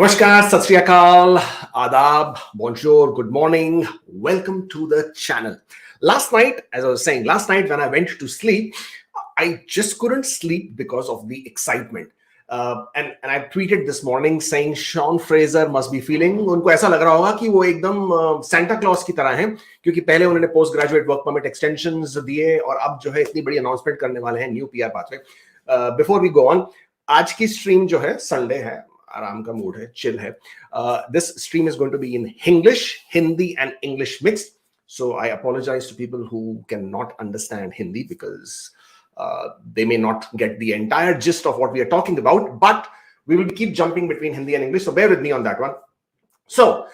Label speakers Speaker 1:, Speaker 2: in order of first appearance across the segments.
Speaker 1: Namaskar, Sat Sri Akal, Adab, Bonjour, good morning. Welcome to the channel. Last night, as I was saying, last night when I went to sleep, I just couldn't sleep because of the excitement. And I tweeted this morning saying Sean Fraser must be feeling, उनको ऐसा लग रहा होगा कि वो एकदम Santa Claus की तरह हैं, क्योंकि पहले उन्होंने post graduate work permit extensions दिए और अब जो है इतनी बड़ी अनाउंसमेंट करने वाले हैं new PR pathway. Before we go on, आज की स्ट्रीम जो है संडे है, आराम का मूड है, चिल है. This stream is going to be in English, Hindi and English mixed. So I apologize to people who cannot understand Hindi because they may not get the entire gist of what we are talking about, but we will keep jumping between Hindi and English, so bear with me on that one. So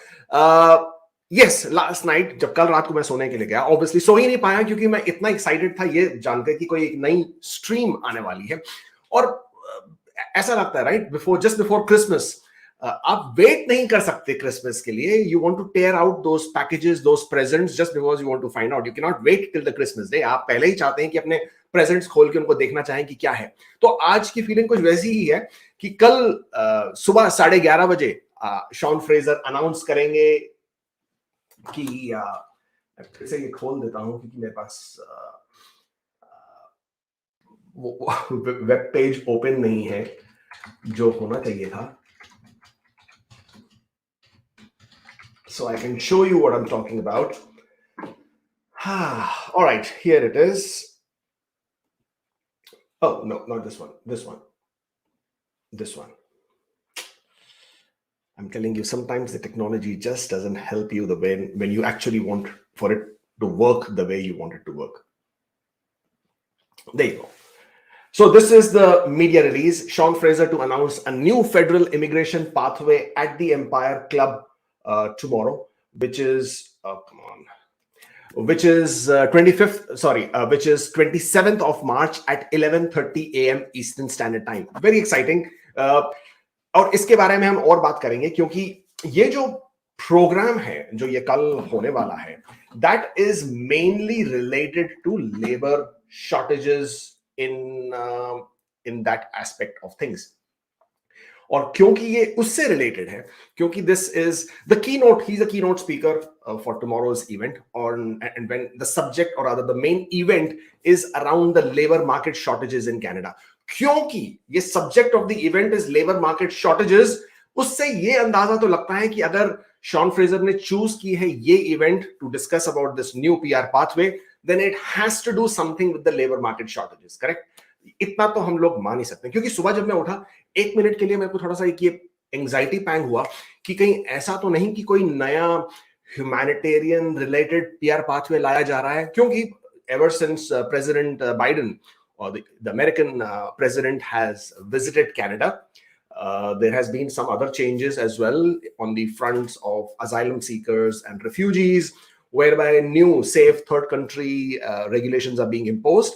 Speaker 1: yes, last night जब कल रात को मैं सोने के लिए गया, obviously सो ही नहीं पाया क्योंकि मैं इतना excited था ये जानकर कि कोई एक नई स्ट्रीम आने वाली है. और ऐसा लगता है राइट जस्ट बिफोर क्रिसमस आप वेट नहीं कर सकते क्रिसमस के लिए. You want to tear out those packages, those presents just because you want to find out. You can not wait till the Christmas day. आप पहले ही चाहते हैं कि अपने प्रेजेंट्स खोल के उनको देखना चाहें कि क्या है. तो आज की फीलिंग कुछ वैसी ही है कि कल सुबह 11:30 बजे शॉन फ्रेजर अनाउंस करेंगे कि फिर से ये खोल देता हूं क्योंकि मेरे पास वेब पेज ओपन नहीं है जो होना चाहिए था. So I can show you what I'm talking about. All right, here it is. Oh no, not this one. This one. This one. I'm telling you, sometimes the technology just doesn't help you the way when you actually want for it to work the way you want it to work. There you go. So this is the media release. Sean Fraser to announce a new federal immigration pathway at the Empire Club tomorrow, which is which is 27th of March at 11:30 a.m. Eastern Standard Time. Very exciting. और इसके बारे में हम और बात करेंगे क्योंकि ये जो प्रोग्राम है जो ये कल होने वाला है, that is mainly related to labor shortages in that aspect of things. और क्योंकि ये उससे रिलेटेड है, क्योंकि this is the keynote, he's a keynote speaker for tomorrow's event, and when the subject or rather the main event is around the labor market shortages in Canada. क्योंकि ये subject of the event is labor market shortages, उससे ये अंदाजा तो लगता है कि अगर शॉन फ्रेजर ने चूज की है ये event to discuss about this new PR pathway, then it has to do something with the labor market shortages, correct? इतना तो हम लोग मान ही सकते हैं. क्योंकि सुबह जब मैं उठा 1 मिनट के लिए मेरे को थोड़ा सा एक ये एंजाइटी पैंग हुआ कि कहीं ऐसा तो नहीं कि कोई नया ह्यूमैनिटेरियन रिलेटेड पीआर पाथवे लाया जा रहा है. क्योंकि ever since President Biden or the American president has visited Canada, there has been some other changes as well on the fronts of asylum seekers and refugees, whereby new safe third country regulations are being imposed.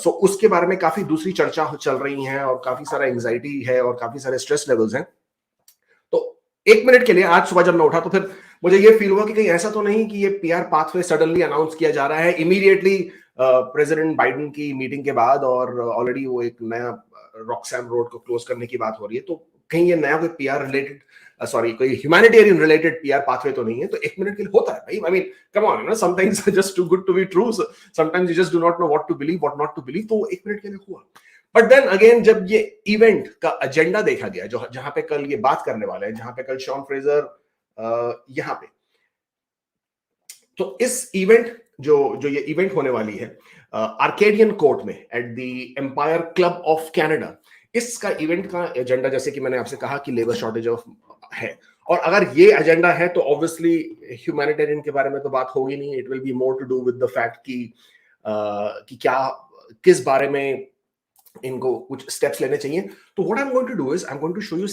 Speaker 1: So उसके बारे में काफी दूसरी चर्चा चल रही हैं और काफी सारा एंजाइटी है और काफी सारे स्ट्रेस लेवल्स हैं. तो 1 मिनट के लिए आज सुबह जब मैं उठा तो फिर मुझे ये फील हुआ कि कहीं ऐसा तो नहीं कि ये पीआर पाथवे सडनली अनाउंस किया जा रहा है इमीडिएटली प्रेसिडेंट बाइडेन की मीटिंग के बाद, और ऑलरेडी वो एक नया रॉक्सैम रोड को क्लोज करने की बात हो रही है. तो कहीं ये नया कोई पीआर रिलेटेड कोई ह्यूमैनिटेरियन रिलेटेड पीआर पाथवे तो नहीं है. तो 1 मिनट के लिए होता है भाई. आई मीन कम ऑन, ना sometimes just too good to be true, sometimes you just do not know what to believe, what not to believe. तो 1 मिनट के लिए हुआ. बट देन अगेन जब ये इवेंट का एजेंडा देखा गया, जो जहां पे कल ये बात करने वाले हैं, जहां पे कल शॉन फ्रेजर यहाँ पे, तो इस इवेंट जो ये इवेंट होने वाली है आर्केडियन कोर्ट में at the Empire Club of Canada, इसका इवेंट का एजेंडा जैसे कि मैंने आपसे कहा कि लेबर शॉर्टेज ऑफ है. और अगर ये एजेंडा है तो ऑब्वियसली ह्यूमैनिटेरियन के बारे में तो बात होगी नहीं. It will be more to do with the fact कि क्या किस बारे में इनको कुछ स्टेप्स लेने चाहिए. तो what I am going to do is I am going to show you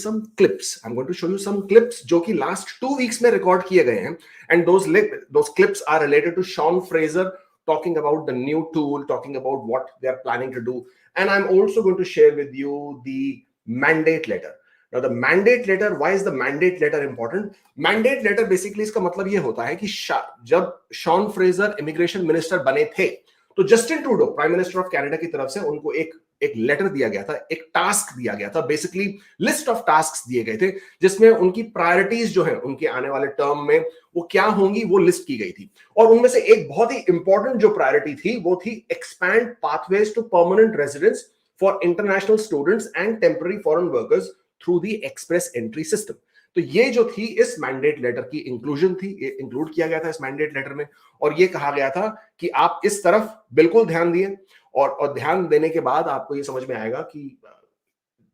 Speaker 1: some clips जो कि लास्ट 2 वीक्स में रिकॉर्ड किए गए हैं, and those clips are related to Sean Fraser talking about the new tool, talking about what they are planning to do. And I'm also going to share with you the mandate letter. Now the mandate letter, why is the mandate letter important? Mandate letter basically इसका मतलब ये होता है कि जब Shawn Fraser immigration minister बने थे तो Justin Trudeau prime minister of Canada की तरफ से उनको एक एक लेटर दिया गया था, एक टास्क दिया गया था, बेसिकली लिस्ट ऑफ टास्क दिए गए थे जिसमें उनकी प्रायोरिटीज जो है उनके आने वाले टर्म में वो क्या होंगी वो लिस्ट की गई थी। और उनमें से एक बहुत ही इंपॉर्टेंट जो प्रायोरिटी थी वो थी expand pathways to permanent residence for international students and temporary foreign workers through the Express Entry system. तो ये जो थी इस मैंडेट लेटर की इंक्लूजन थी, ये इंक्लूड किया गया था इस मैंडेट लेटर में, और ये कहा गया था कि आप इस तरफ बिल्कुल ध्यान दिए, और ध्यान देने के बाद आपको ये समझ में आएगा कि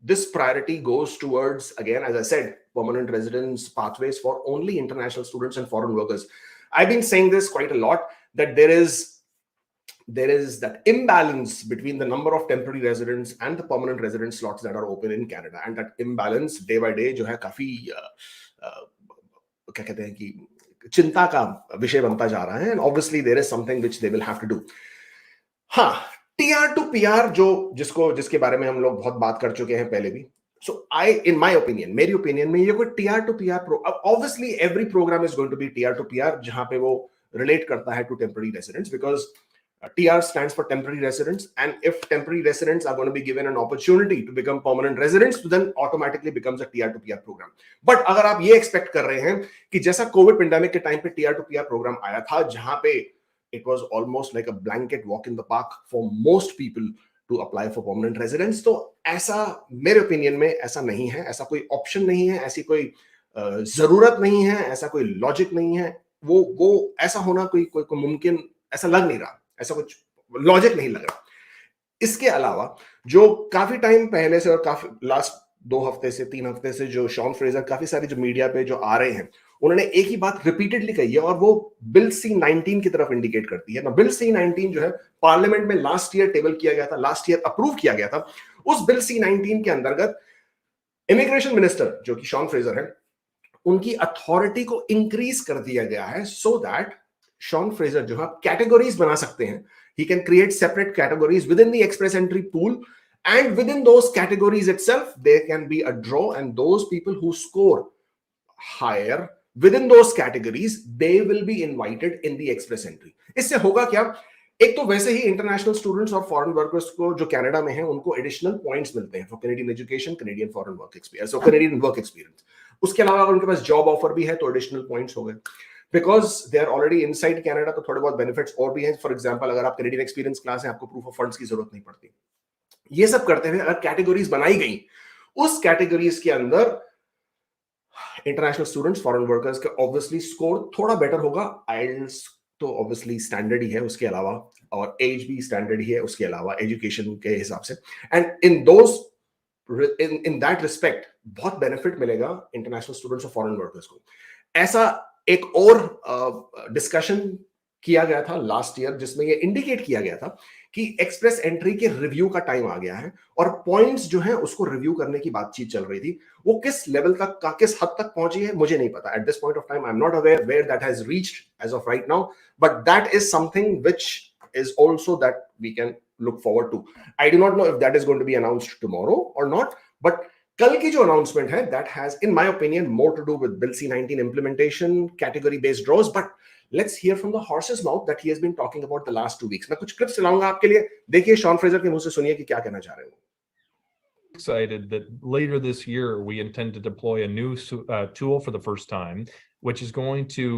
Speaker 1: this priority goes towards, again, as I said, permanent residence pathways for only international students and foreign workers. I've been saying this quite a lot, that there is that imbalance between the number of temporary residents and the permanent resident slots that are open in Canada, and that imbalance day by day जो है काफी क्या कहते हैं कि चिंता का विषय बनता जा रहा है, and obviously there is something which they will have to do. हाँ, टीआर टू पीआर जिसके बारे में हम लोग बहुत बात कर चुके हैं पहले भी। सो इन माय ओपिनियन, मेरी ओपिनियन में ये कोई TR to PR obviously every program is going to be TR to PR, जहां पे वो रिलेट करता है to temporary residents, because TR stands for temporary residents, and if temporary residents are going to be given an opportunity to become permanent residents, then automatically becomes a TR to PR program. But अगर आप ये expect कर रहे हैं कि जैसा Covid pandemic के time पे TR to PR प्रोग्राम आया था, जहां पे it was almost like a blanket walk in the park for most people to apply for permanent residence, तो ऐसा मेरे ओपिनियन में ऐसा नहीं है, ऐसा कोई ऑप्शन नहीं है, ऐसी कोई जरूरत नहीं है, ऐसा कोई लॉजिक नहीं है, वो ऐसा होना कोई मुमकिन ऐसा लग नहीं रहा, ऐसा कुछ लॉजिक नहीं लग रहा। इसके अलावा जो काफी टाइम पहले से और काफी लास्ट 2 हफ्ते से 3 हफ्ते से जो शॉन फ्रेजर काफी सारी जो मीडिया पे जो आ रहे हैं, उन्होंने एक ही बात रिपीटेडली कही है, और वो बिल C-19 की तरफ इंडिकेट करती है ना। बिल C-19 जो है पार्लियामेंट में लास्ट ईयर टेबल किया गया था, लास्ट ईयर अप्रूव किया गया था। उस बिल C-19 के अंतर्गत इमिग्रेशन मिनिस्टर जो कि शॉन फ्रेजर है, उनकी अथॉरिटी को इंक्रीज कर दिया गया है, सो दैट शॉन फ्रेजर जो है कैटेगरीज बना सकते हैं। He can create separate categories within the express entry pool, and within those categories itself there can be a draw, and those people who score higher within those categories they will be invited in the express entry. इससे होगा क्या, एक तो वैसे ही international students और foreign workers को जो Canada में हैं उनको एडिशनल पॉइंट्स मिलते हैं for Canadian education, Canadian foreign work experience और कैनेडियन वर्क एक्सपीरियंस। उसके अलावा अगर उनके पास जॉब ऑफर भी है तो एडिशनल पॉइंट्स हो गए, because they are already inside Canada, तो थोड़े बहुत बेनिफिट्स और भी हैं। फॉर एग्जांपल अगर आप कैनेडियन एक्सपीरियंस क्लास है, आपको प्रूफ ऑफ फंड्स की जरूरत नहीं पड़ती। ये सब करते हुए अगर कैटेगरीज बनाई गई, उस कैटेगरीज के अंदर इंटरनेशनल स्टूडेंट्स, फॉरेन वर्कर्स का ऑब्वियसली स्कोर थोड़ा बेटर होगा। आइल्स तो ऑब्वियसली स्टैंडर्ड ही है उसके अलावा, और एज भी स्टैंडर्ड ही है उसके अलावा एजुकेशन के हिसाब से, एंड इन दैट रिस्पेक्ट बहुत बेनिफिट मिलेगा इंटरनेशनल स्टूडेंट्स और फॉरेन वर्कर्स को। ऐसा एक और डिस्कशन किया गया था लास्ट ईयर, जिसमें ये इंडिकेट किया गया था कि एक्सप्रेस एंट्री के रिव्यू का टाइम आ गया है, और पॉइंट्स जो है उसको रिव्यू करने की बातचीत चल रही थी। वो किस लेवल तक का, किस हद तक पहुंची है मुझे नहीं पता। At this point of time I am not aware where that has reached as of right now, but that is something which is also that we can look forward to. I do not know if that is going to be announced tomorrow और not, but कल की जो announcement है that has in my opinion more to do with bill C-19 implementation, category based draws, but let's hear from the horse's mouth that he has been talking about the last 2 weeks. मैं कुछ clips लाऊंगा आपके लिए, देखिए Shawn Fraser के मुंह से सुनिए कि क्या कहना चाह रहे हैं।
Speaker 2: Excited that later this year we intend to deploy a new tool for the first time, which is going to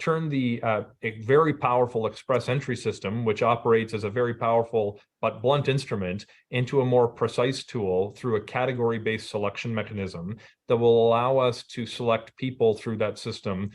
Speaker 2: turn a very powerful express entry system, which operates as a very powerful but blunt instrument, into a more precise tool through a category-based selection mechanism that will allow us to select people through that system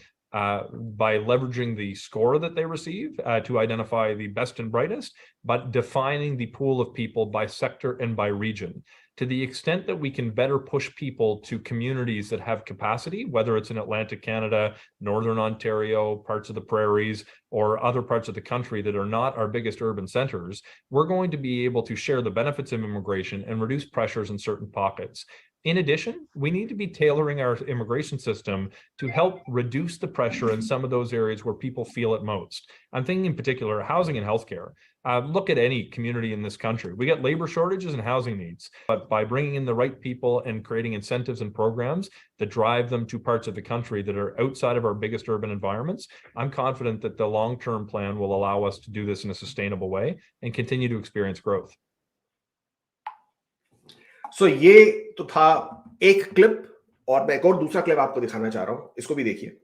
Speaker 2: by leveraging the score that they receive to identify the best and brightest, but defining the pool of people by sector and by region. To the extent that we can better push people to communities that have capacity, whether it's in Atlantic Canada, Northern Ontario, parts of the prairies, or other parts of the country that are not our biggest urban centers, we're going to be able to share the benefits of immigration and reduce pressures in certain pockets. In addition, we need to be tailoring our immigration system to help reduce the pressure in some of those areas where people feel it most. I'm thinking in particular housing and healthcare. Look at any community in this country. We got labor shortages and housing needs, but by bringing in the right people and creating incentives and programs that drive them to parts of the country that are outside of our biggest urban environments, I'm confident that the long-term plan will allow us to do this in a sustainable way and continue to experience growth.
Speaker 1: सो ये तो था एक clip, और मैं एक और दूसरा clip आपको दिखाना चाह रहा हूं, इसको भी देखिए.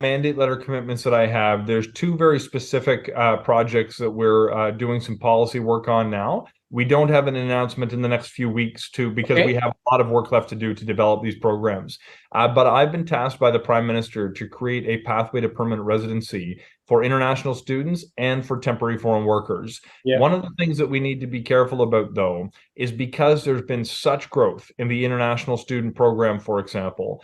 Speaker 2: Mandate letter commitments that I have, there's two very specific projects that we're doing some policy work on now. We don't have an announcement in the next few weeks because we have a lot of work left to do to develop these programs. But I've been tasked by the Prime Minister to create a pathway to permanent residency for international students and for temporary foreign workers. Yeah. One of the things that we need to be careful about, though, is because there's been such growth in the international student program, for example,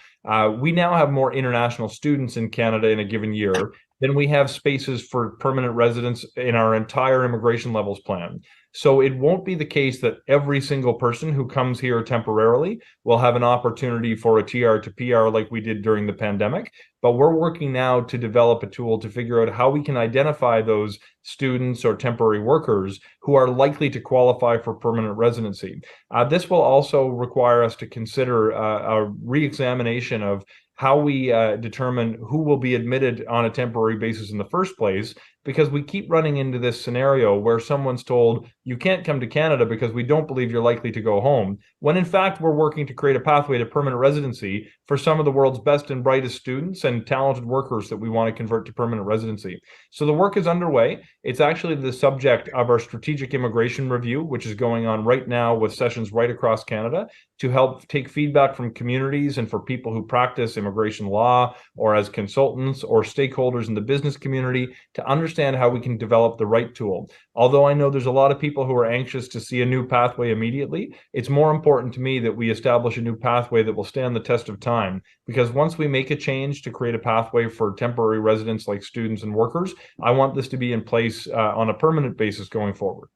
Speaker 2: we now have more international students in Canada in a given year than we have spaces for permanent residents in our entire immigration levels plan. So it won't be the case that every single person who comes here temporarily will have an opportunity for a TR to PR like we did during the pandemic. But we're working now to develop a tool to figure out how we can identify those students or temporary workers who are likely to qualify for permanent residency. This will also require us to consider a re-examination of how we determine who will be admitted on a temporary basis in the first place, because we keep running into this scenario where someone's told, you can't come to Canada because we don't believe you're likely to go home, when in fact we're working to create a pathway to permanent residency for some of the world's best and brightest students and talented workers that we want to convert to permanent residency. So the work is underway. It's actually the subject of our strategic immigration review, which is going on right now with sessions right across Canada to help take feedback from communities and for people who practice immigration law or as consultants or stakeholders in the business community to understand how we can develop the right tool. Although I know there's a lot of people who are anxious to see a new pathway immediately, it's more important to me that we establish a new pathway that will stand the test of time. Because once we make a change to create a pathway for temporary residents like students and workers, I want this to be in place on a permanent basis going forward.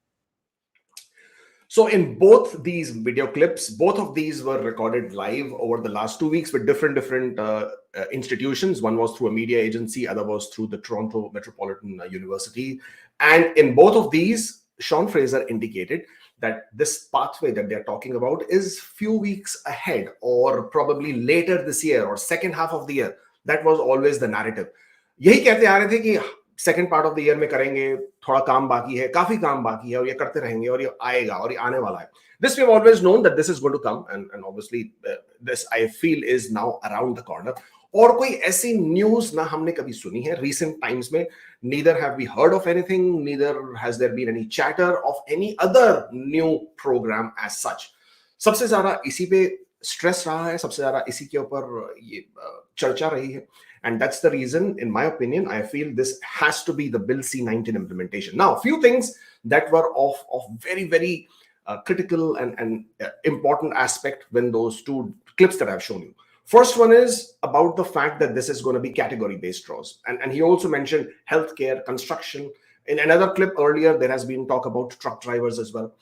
Speaker 1: So in both these video clips, both of these were recorded live over the last 2 weeks with different institutions. One was through a media agency, other was through the Toronto Metropolitan University. And in both of these, Sean Fraser indicated that this pathway that they're talking about is few weeks ahead, or probably later this year or second half of the year. That was always the narrative. यही कहते आ रहे थे कि second part of the year में करेंगे, थोड़ा काम बाकी है, काफी काम बाकी है, और ये करते रहेंगे, और ये आएगा और ये आने वाला है. This we've always known that this is going to come, and obviously this I feel is now around the corner. और कोई ऐसी न्यूज ना हमने कभी सुनी है recent times में. Neither have we heard of anything, neither has there been any chatter of any other new program as such. सबसे ज्यादा इसी पे स्ट्रेस रहा है, सबसे ज्यादा इसी के ऊपर ये चर्चा रही है. And that's the reason, in my opinion, I feel this has to be the Bill C-19 implementation. Now, a few things that were of very, very critical and important aspect when those two clips that I've shown you. First one is about the fact that this is going to be category-based draws. And he also mentioned healthcare, construction. In another clip earlier, there has been talk about truck drivers as well.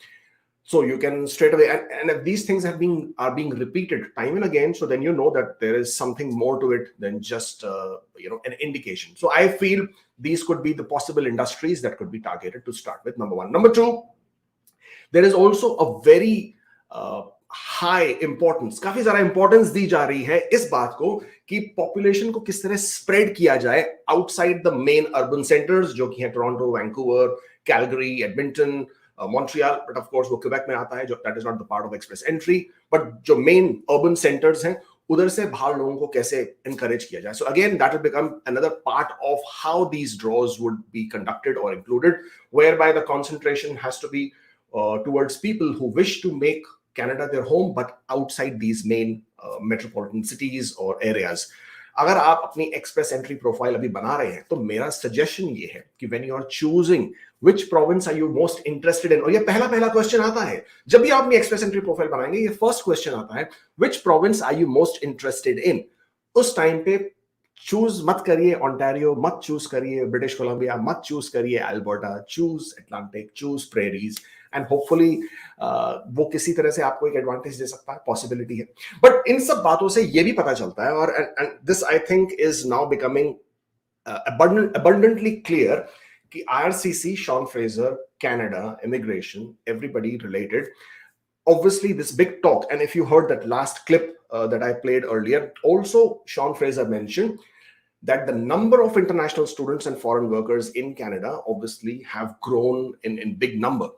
Speaker 1: So you can straight away, and if these things are being repeated time and again, so then you know that there is something more to it than just an indication. So I feel these could be the possible industries that could be targeted to start with. Number one. Number two, there is also a very high importance, काफी ज़्यादा importance दी जा रही है इस बात को कि population को किस तरह spread किया जाए outside the main urban centers, जो कि हैं Toronto, Vancouver, Calgary, Edmonton, Montreal, but of course वो Quebec में आता है, जो that is not the part of express entry, but जो main urban centers हैं उधर से बाहर लोगों को कैसे encourage किया जाए. So again, that will become another part of how these draws would be conducted or included, whereby the concentration has to be towards people who wish to make Canada their home, but outside these main metropolitan cities or areas. अगर आप अपनी express entry profile अभी बना रहे हैं, तो मेरा suggestion ये है कि when you are choosing which province are you most interested in, और ये पहला क्वेश्चन आता है जब भी आप अपनी एक्सप्रेस एंट्री प्रोफाइल बनाएंगे, ये फर्स्ट क्वेश्चन आता है, which province are you most interested in. उस टाइम पे चूज मत करिए ओंटारियो, मत चूज करिए ब्रिटिश कोलंबिया, मत चूज करिए Alberta, choose Atlantic, choose prairies, and hopefully वो किसी तरह से आपको एक एडवांटेज दे सकता है, पॉसिबिलिटी है. बट इन सब बातों से ये भी पता चलता है, और and this I think is now becoming abundantly clear कि IRCC, Sean Fraser, Canada, immigration, everybody related. Obviously, this big talk, and if you heard that last clip that I played earlier, also Sean Fraser mentioned that the number of international students and foreign workers in Canada obviously have grown in big number.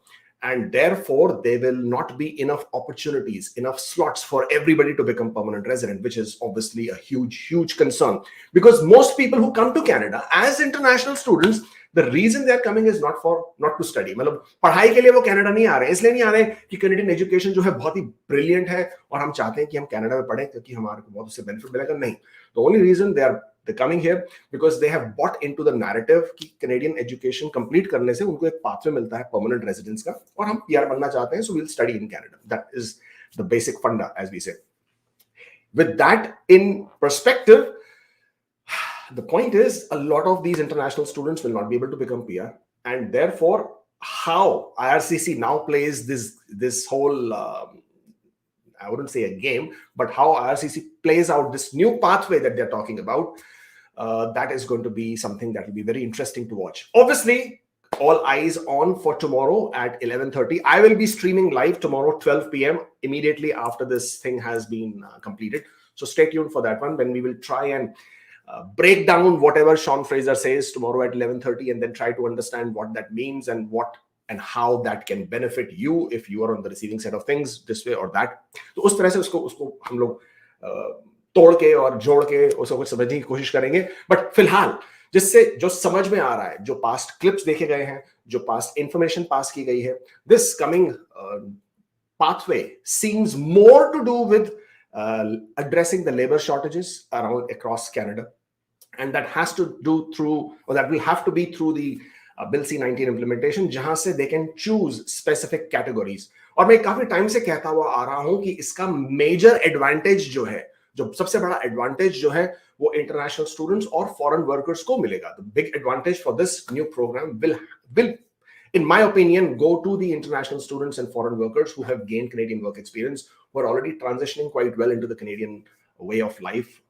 Speaker 1: and therefore there will not be enough opportunities, enough slots for everybody to become permanent resident, which is obviously a huge concern, because most people who come to Canada as international students, the reason they are coming is not to study. मतलब पढ़ाई के लिए वो Canada नहीं आ रहे, इसलिए नहीं आ रहे कि कैनेडियन एजुकेशन जो है बहुत ही ब्रिलियंट है और हम चाहते हैं कि हम कनाडा में पढ़ें क्योंकि हमारे को बहुत उससे बेनिफिट मिलेगा, नहीं. The only reason they're coming here because they have bought into the narrative कि Canadian education complete करने से उनको एक pathway मिलता है permanent residence का, और हम PR बनना चाहते हैं, so we'll study in Canada. That is the basic funda, as we say. With that in perspective, the point is a lot of these international students will not be able to become PR, and therefore how IRCC now plays this whole I wouldn't say a game, but how IRCC plays out this new pathway that they're talking about, that is going to be something that will be very interesting to watch. Obviously, all eyes on for tomorrow at 11:30. I will be streaming live tomorrow 12 p.m. immediately after this thing has been completed. So stay tuned for that one, when we will try and break down whatever Sean Fraser says tomorrow at 11:30, and then try to understand what that means and what and how that can benefit you if you are on the receiving side of things this way or that. तो उस तरह से उसको हम लोग तोड़ के और जोड़ के उसको कुछ समझने की कोशिश करेंगे. बट फिलहाल जिससे जो समझ में आ रहा है, जो पास्ट क्लिप्स देखे गए हैं, जो पास्ट इंफॉर्मेशन पास की गई है, this coming pathway seems more to do with addressing the labor shortages around across Canada, and that has to do through, or that will have to be through the Bill C-19 implementation, जहां से they can choose specific categories. और मैं काफी time से कहता हुआ आ रहा हूं कि इसका मेजर एडवांटेज जो है, जो सबसे बड़ा एडवांटेज जो है, वो इंटरनेशनल स्टूडेंट्स और फॉरेन वर्कर्स को मिलेगा. The big advantage for this new program will in my opinion go to the international students and foreign workers who have gained Canadian work experience, who are already transitioning quite well into the Canadian way of life.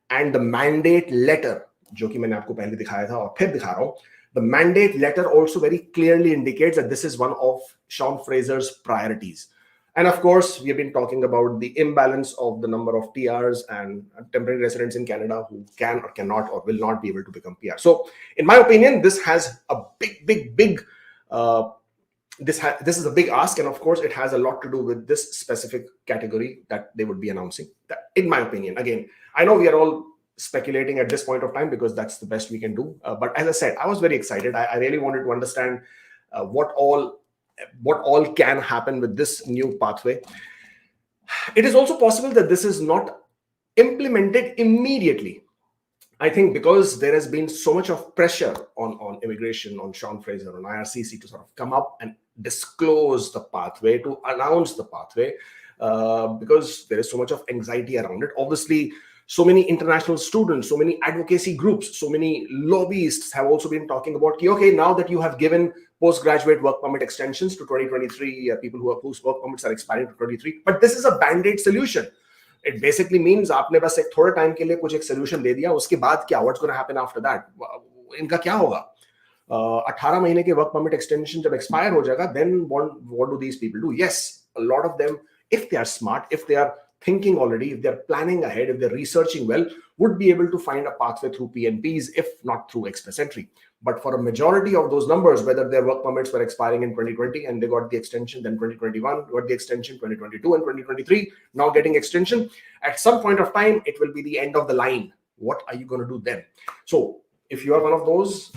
Speaker 1: And the mandate letter, जो कि मैंने आपको पहले दिखाया था और फिर दिखा रहा हूं, the mandate letter also very clearly indicates that this is one of Sean Fraser's priorities. And of course, we have been talking about the imbalance of the number of TRs and temporary residents in Canada who can or cannot or will not be able to become PR. So in my opinion, this has a big this is a big ask, and of course it has a lot to do with this specific category that they would be announcing. That, in my opinion, again, I know we are all speculating at this point of time because that's the best we can do, but as I said, I was very excited. I really wanted to understand what all can happen with this new pathway. It is also possible that this is not implemented immediately. I think because there has been so much of pressure on immigration, on Sean Fraser, on IRCC to sort of come up and disclose the pathway, to announce the pathway, because there is so much of anxiety around it. Obviously, so many international students, so many advocacy groups, so many lobbyists have also been talking about, okay, now that you have given postgraduate work permit extensions to 2023, people whose work permits are expiring to 2023, but this is a band-aid solution. It basically means आपने बस एक थोड़े time के लिए कुछ एक solution दे दिया, उसके बाद क्या, what's going to happen after that? इनका क्या होगा? 18 महीने के work permit extension जब expire हो जाएगा, then what do these people do? Yes, a lot of them, if they are smart, if they are thinking already, if they're planning ahead, if they're researching well, would be able to find a pathway through PNPs, if not through express entry. But for a majority of those numbers, whether their work permits were expiring in 2020 and they got the extension, then 2021 got the extension, 2022 and 2023 now getting extension, at some point of time it will be the end of the line. What are you going to do then? So if you are one of those,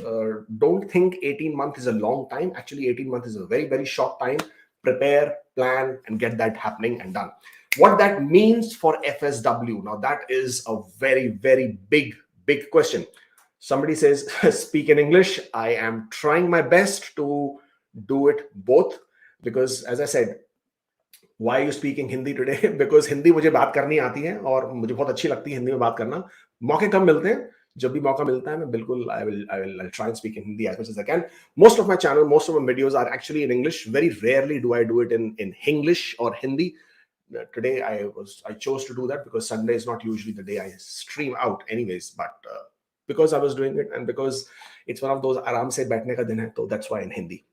Speaker 1: don't think 18 months is a long time. Actually, 18 months is a very short time. Prepare, plan, and get that happening and done. What that means for FSW, now that is a very big question. Somebody says, speak in English. I am trying my best to do it both, because as I said, why are you speaking Hindi today? Because Hindi मुझे बात करनी आती है और मुझे बहुत अच्छी लगती है हिंदी में बात करना. मौके कम मिलते हैं, जब भी मौका मिलता है मैं बिल्कुल I'll try and speak in Hindi as much as I can. Most of my channel, most of my videos are actually in English. Very rarely do I do it in English or Hindi. Today I chose to do that because Sunday is not usually the day I stream out anyways, but because I was doing it and because it's one of those आराम से बैठने का दिन है, so that's why in Hindi.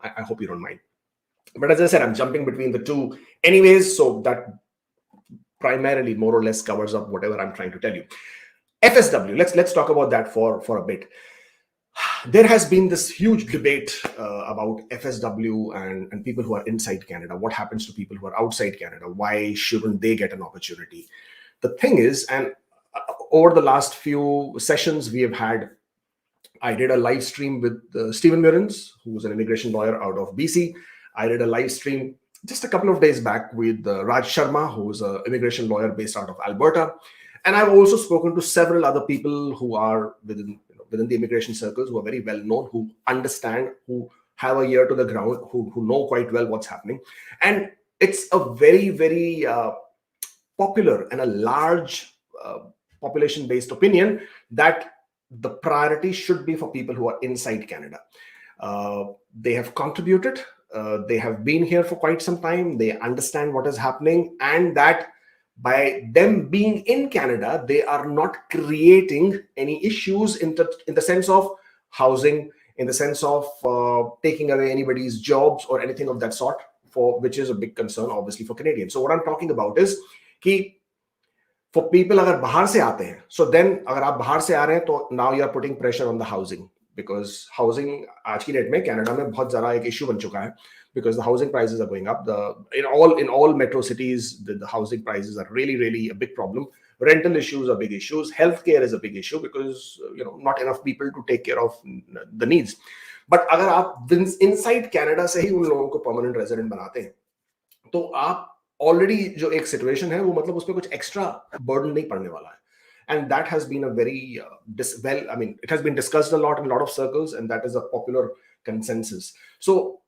Speaker 1: I hope you don't mind. But as I said, I'm jumping between the two anyways, so that primarily more or less covers up whatever I'm trying to tell you. FSW, let's talk about that for a bit. there has been this huge debate about FSW and people who are inside Canada. What happens to people who are outside Canada? Why shouldn't they get an opportunity? The thing is, and over the last few sessions we have had, I did a live stream with Stephen Murins, who's an immigration lawyer out of BC. I did a live stream just a couple of days back with Raj Sharma, who's an immigration lawyer based out of Alberta. And I've also spoken to several other people who are within the immigration circles, who are very well known, who understand, who have a ear to the ground, who know quite well what's happening. And it's a very, very popular and a large population-based opinion that the priority should be for people who are inside Canada. They have contributed, they have been here for quite some time, they understand what is happening, and that by them being in Canada, they are not creating any issues in the sense of housing, in the sense of taking away anybody's jobs or anything of that sort, which is a big concern, obviously, for Canadians. So what I'm talking about is कि for people अगर बाहर से आते हैं, so then अगर आप बाहर से आ रहे हैं तो now you are putting pressure on the housing, because housing आज की डेट में कनाडा में बहुत ज़्यादा एक इशू बन चुका है, because the housing prices are going up. In all metro cities, the housing prices are really a big problem. Rental issues are big issues. Healthcare is a big issue because not enough people to take care of the needs. But अगर आप inside Canada से ही उन लोगों को permanent resident बनाते हैं, तो आप already जो एक situation है वो मतलब उस पे कुछ extra burden नहीं पड़ने वाला है. And that has been a very it has been discussed a lot in a lot of circles, and that is a popular consensus. So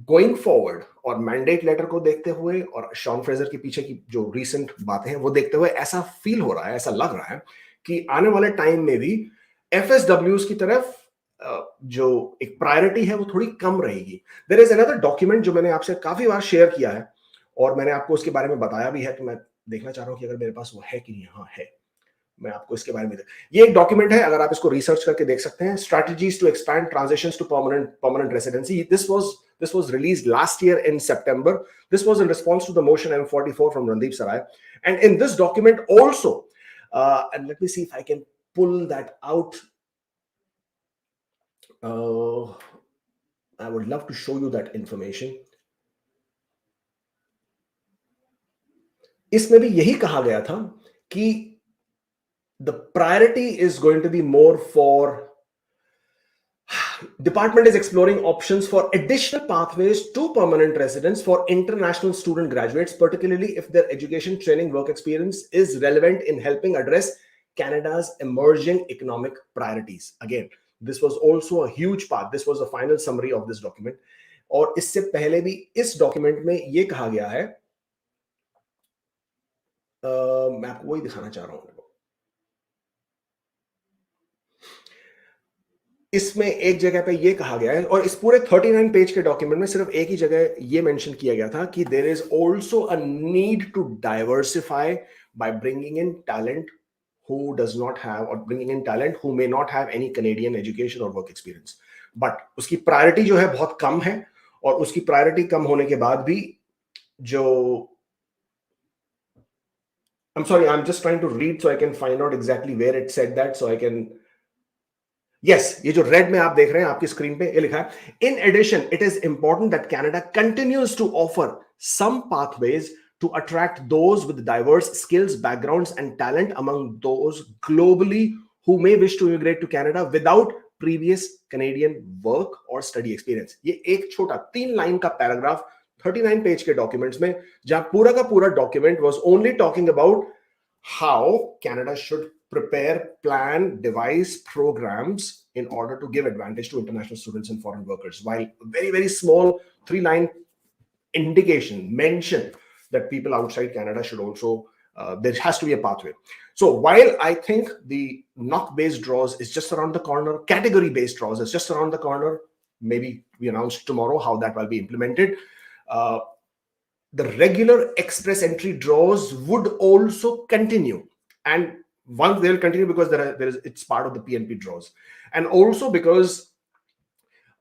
Speaker 1: going forward, और mandate letter को देखते हुए और शॉन फ्रेजर के पीछे की जो recent बातें हैं वो देखते हुए ऐसा फील हो रहा है, ऐसा लग रहा है कि आने वाले टाइम में भी FSWs की तरफ जो एक प्रायोरिटी है वो थोड़ी कम रहेगी. There is another document जो मैंने आपसे काफी बार शेयर किया है और मैंने आपको उसके बारे में बताया भी है, तो मैं देखना चाह रहा हूं कि अगर मेरे पास वो है कि नहीं. हाँ है, मैं आपको इसके बारे में ये एक डॉक्यूमेंट है, अगर आप इसको रिसर्च करके देख सकते हैं. Strategies to expand transitions to permanent residency. This was released last year in September. This was in response to the motion M44 from Randeep Sarai. And in this document also, and let me see if I can pull that out. I would love to show you that information. इसमें भी यही कहा गया था कि the priority is going to be more for department is exploring options for additional pathways to permanent residence for international student graduates, particularly if their education, training, work experience is relevant in helping address Canada's emerging economic priorities. Again, this was also a huge part. This was the final summary of this document. और इससे पहले भी इस document में ये कहा गया है, मैं आपको वही दिखाना चाह रहा हूं. इसमें एक जगह पे ये कहा गया है, और इस पूरे 39 पेज के डॉक्यूमेंट में सिर्फ एक ही जगह ये मेंशन किया गया था कि there is also a need to diversify by bringing in talent who does not have, or bringing in talent who may not have any Canadian education or work experience. But उसकी priority जो है बहुत कम है, और उसकी priority कम होने के बाद भी जो I'm sorry, I'm just trying to read so I can find out exactly where it said that, so I can. Yes, ये जो रेड में आप देख रहे हैं आपकी स्क्रीन पे, ये लिखा है, in addition, it is important that Canada continues to offer some pathways to attract those with diverse skills, backgrounds, and talent among those globally who may wish to immigrate to Canada without previous Canadian work or study experience. ये एक छोटा 3 line का paragraph 39 page के documents में, जहां पूरा का पूरा document was only talking about how Canada should prepare, plan, devise programs in order to give advantage to international students and foreign workers, while very, very small 3-line indication mention that people outside Canada should also, there has to be a pathway. So while I think the NOC-based draws is just around the corner, category-based draws is just around the corner, maybe we announce tomorrow how that will be implemented, the regular express entry draws would also continue. And one, they'll continue because it's part of the PNP draws, and also because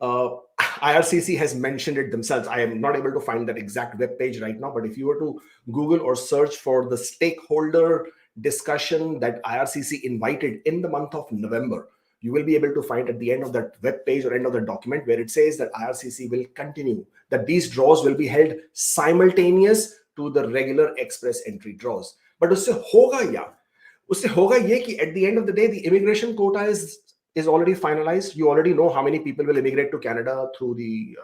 Speaker 1: IRCC has mentioned it themselves. I am not able to find that exact web page right now, but if you were to Google or search for the stakeholder discussion that IRCC invited in the month of November, you will be able to find at the end of that web page or end of the document where it says that IRCC will continue, that these draws will be held simultaneous to the regular express entry draws. But उससे होगा ये कि at the end of the day, the immigration quota is already finalized. You already know how many people will immigrate to Canada through the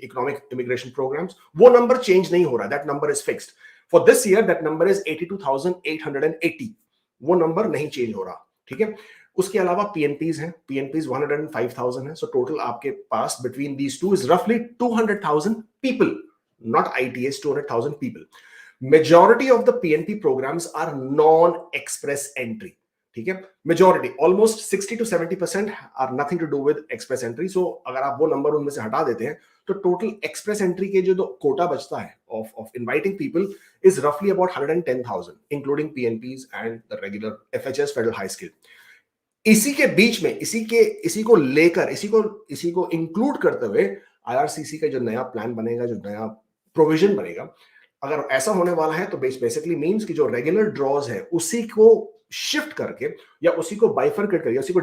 Speaker 1: economic immigration programs. वो number change नहीं हो रहा. That number is fixed. For this year, that number is 82,880. वो number नहीं change हो रहा. ठीक है? उसके अलावा PNPs हैं. PNPs 105,000 है. So total आपके पास between these two is roughly 200,000 people. Not ITS, 200,000 people. Majority of the PNP programs are non-express entry. ठीक है, majority almost 60 to 70% are nothing to do with express entry. So अगर आप वो number उनमें से हटा देते हैं तो टोटल एक्सप्रेस एंट्री के जो कोटा बचता है ऑफ इनवाइटिंग पीपल इज रफली about 110,000 including PNPs and the regular FHS federal high skill. इसी के बीच में इसी को लेकर इसी को इंक्लूड करते हुए आईआरसीसी का जो नया प्लान बनेगा, जो नया प्रोविजन बनेगा, अगर ऐसा होने वाला है तो बेसिकली मींस कि जो रेगुलर ड्रॉज है उसी को शिफ्ट करके या उसी को बाइफरकेट करके उसी को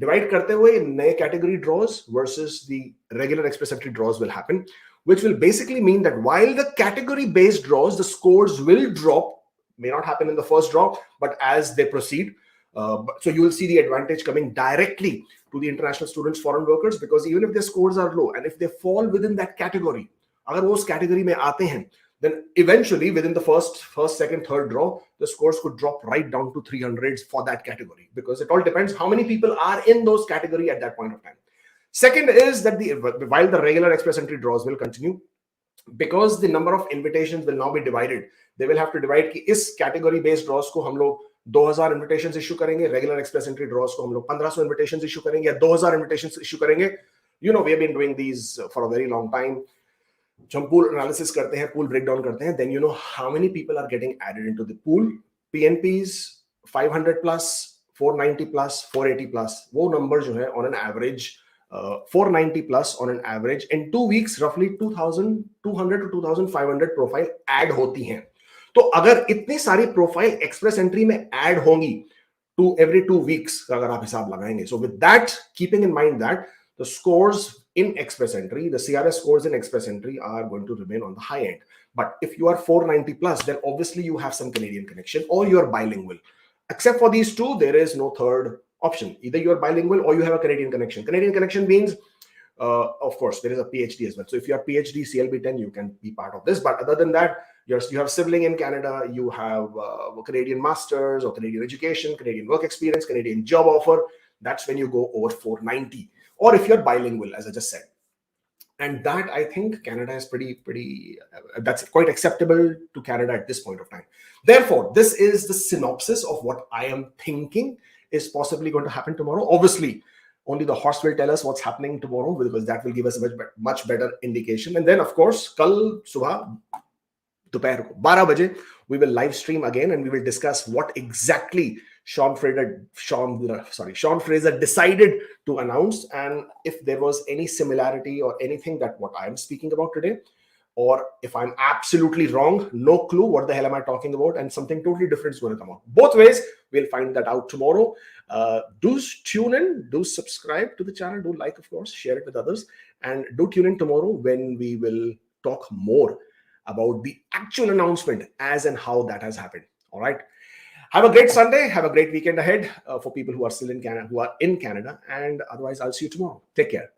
Speaker 1: डिवाइड करते हुए नए category draws versus the regular Express Entry draws will happen, which will basically mean that while the category based draws, the scores will drop, may not happen in the first draw, but as they proceed, so you will see the advantage coming directly to the international students, foreign workers, because even if their scores are low and if they fall within that category, अगर वो उस category में आते हैं, then eventually within the first, second, third draw, the scores could drop right down to 300s for that category, because it all depends how many people are in those category at that point of time. Second is that while the regular express entry draws will continue, because the number of invitations will now be divided, they will have to divide कि इस category based draws को हम लोग 2000 invitations issue करेंगे, regular express entry draws को हम लोग 1500 invitations issue करेंगे या 2000 invitations issue करेंगे. You know, we have been doing these for a very long time. जब हम पूल एनालिसिस करते हैं, पूल ब्रेकडाउन करते हैं, then you know how many people are getting added into the pool. PNPs 500 plus, 490 plus, 480 plus, वो number जो है on an average 490 plus on an average in 2 weeks roughly 2200 to 2500 profile add होती हैं. तो अगर इतनी सारी प्रोफाइल एक्सप्रेस एंट्री में ऐड होंगी to every 2 weeks अगर आप हिसाब लगाएंगे, so with that, keeping in mind that the scores in express entry, the CRS scores in express entry are going to remain on the high end. But if you are 490 plus, then obviously you have some Canadian connection or you are bilingual. Except for these two, there is no third option. Either you are bilingual or you have a Canadian connection. Canadian connection means, of course, there is a PhD as well. So if you are PhD CLB10, you can be part of this. But other than that, you have sibling in Canada, you have a Canadian masters or Canadian education, Canadian work experience, Canadian job offer. That's when you go over 490. Or if you're bilingual, as I just said. And that, I think, Canada is that's quite acceptable to Canada at this point of time. Therefore, this is the synopsis of what I am thinking is possibly going to happen tomorrow. Obviously, only the horse will tell us what's happening tomorrow, because that will give us a much better indication. And then, of course, kal subah, दोपहर को 12 बजे, we will live stream again and we will discuss what exactly Sean Fraser decided to announce, and if there was any similarity or anything that what I am speaking about today, or if I'm absolutely wrong, no clue what the hell am I talking about, and something totally different is going to come out. Both ways, we'll find that out tomorrow. Do tune in, do subscribe to the channel, do like, of course, share it with others, and do tune in tomorrow when we will talk more about the actual announcement as and how that has happened. All right. Have a great Sunday. Have a great weekend ahead for people who are still in Canada, and otherwise I'll see you tomorrow. Take care.